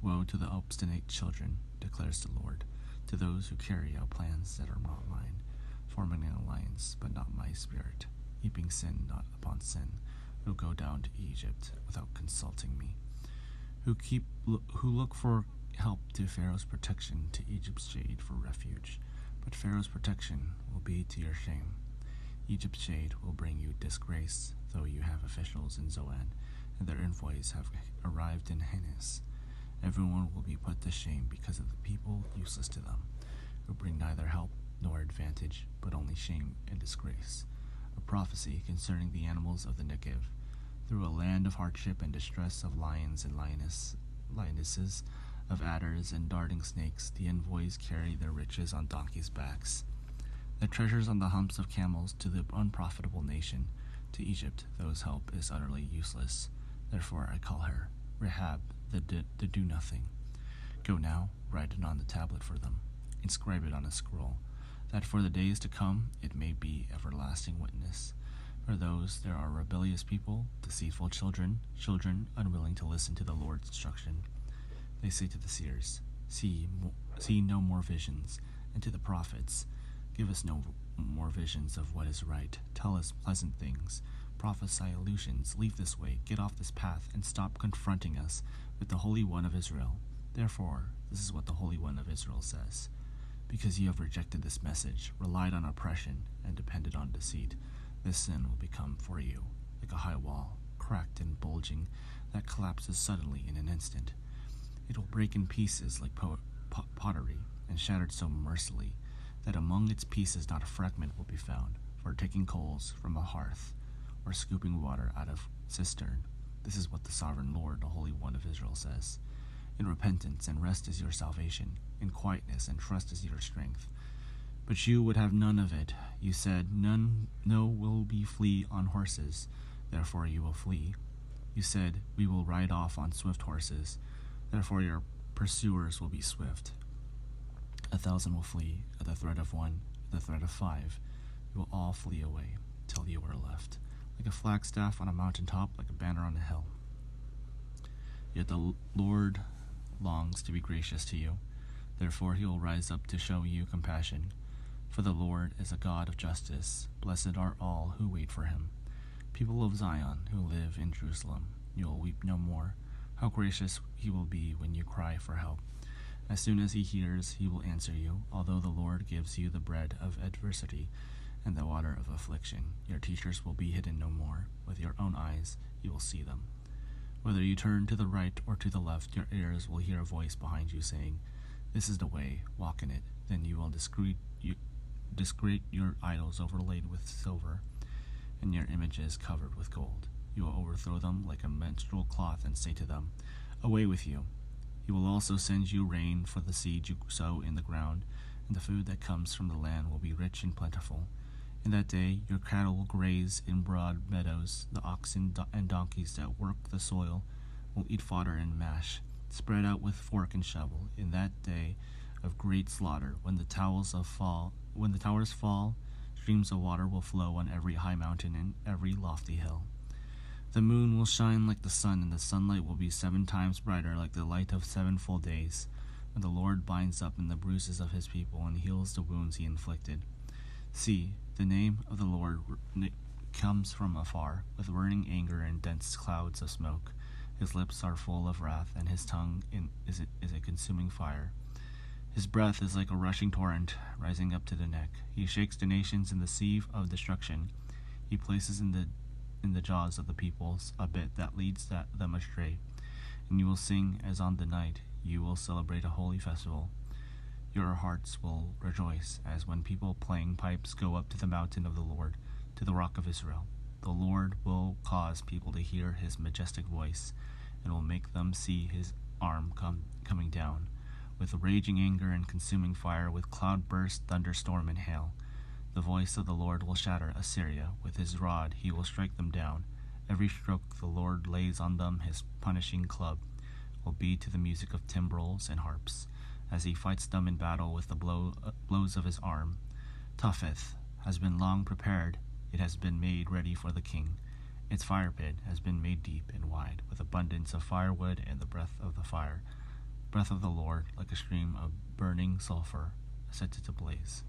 Woe to the obstinate children, declares the Lord, to those who carry out plans that are not mine, forming an alliance, but not my spirit, heaping sin not upon sin, who go down to Egypt without consulting me, who look for help to Pharaoh's protection, to Egypt's shade for refuge. But Pharaoh's protection will be to your shame. Egypt's shade will bring you disgrace, though you have officials in Zoan, and their envoys have arrived in Hanes. Everyone will be put to shame because of the people useless to them, who bring neither help nor advantage, but only shame and disgrace. A prophecy concerning the animals of the Negev. Through a land of hardship and distress, of lions and lionesses, of adders and darting snakes, the envoys carry their riches on donkeys' backs, their treasures on the humps of camels, to the unprofitable nation, to Egypt, whose help is utterly useless. Therefore I call her Rahab, the do-nothing. Go now, write it on the tablet for them, inscribe it on a scroll, that for the days to come it may be everlasting witness. For those there are rebellious people, deceitful children unwilling to listen to the Lord's instruction. They say to the seers, see no more visions, and to the prophets, give us no more visions of what is right. Tell us pleasant things. Prophesy illusions. Leave this way, get off this path, and stop confronting us with the Holy One of Israel. Therefore, this is what the Holy One of Israel says. Because you have rejected this message, relied on oppression, and depended on deceit, this sin will become for you like a high wall, cracked and bulging, that collapses suddenly in an instant. It will break in pieces like pottery, and shattered so mercilessly that among its pieces not a fragment will be found. For taking coals from a hearth, or scooping water out of cistern, this is what the sovereign Lord, the Holy One of Israel, says. In repentance and rest is your salvation, in quietness and trust is your strength. But you would have none of it. You said, no will we flee on horses, therefore you will flee. You said, we will ride off on swift horses, therefore your pursuers will be swift. 1,000 will flee at the threat of one, at the threat of 5. You will all flee away till you are left, like a flagstaff on a mountaintop, like a banner on a hill. Yet the Lord longs to be gracious to you. Therefore he will rise up to show you compassion. For the Lord is a God of justice. Blessed are all who wait for him. People of Zion who live in Jerusalem, you will weep no more. How gracious he will be when you cry for help. As soon as he hears, he will answer you. Although the Lord gives you the bread of adversity and the water of affliction, your teachers will be hidden no more. With your own eyes you will see them. Whether you turn to the right or to the left, your ears will hear a voice behind you saying, this is the way, walk in it. Then you will discreet your idols overlaid with silver, and your images covered with gold. You will overthrow them like a menstrual cloth and say to them, away with you. He will also send you rain for the seed you sow in the ground, and the food that comes from the land will be rich and plentiful. In that day your cattle will graze in broad meadows. The oxen and donkeys that work the soil will eat fodder and mash, spread out with fork and shovel. In that day of great slaughter, when the towers fall, streams of water will flow on every high mountain and every lofty hill. The moon will shine like the sun, and the sunlight will be 7 times brighter, like the light of 7 full days, when the Lord binds up in the bruises of his people and heals the wounds he inflicted. See, the name of the Lord comes from afar, with burning anger and dense clouds of smoke. His lips are full of wrath, and his tongue is a consuming fire. His breath is like a rushing torrent, rising up to the neck. He shakes the nations in the sea of destruction. He places in the jaws of the peoples a bit that leads them astray. And you will sing as on the night. You will celebrate a holy festival. Your hearts will rejoice as when people playing pipes go up to the mountain of the Lord, to the rock of Israel. The Lord will cause people to hear his majestic voice, and will make them see his arm coming down, with raging anger and consuming fire, with cloudburst, thunderstorm, and hail. The voice of the Lord will shatter Assyria. With his rod he will strike them down. Every stroke the Lord lays on them, his punishing club, will be to the music of timbrels and harps, as he fights them in battle with the blows of his arm. Topheth has been long prepared. It has been made ready for the king. Its fire pit has been made deep and wide, with abundance of firewood and the breath of the fire. breath of the Lord, like a stream of burning sulfur, set it ablaze.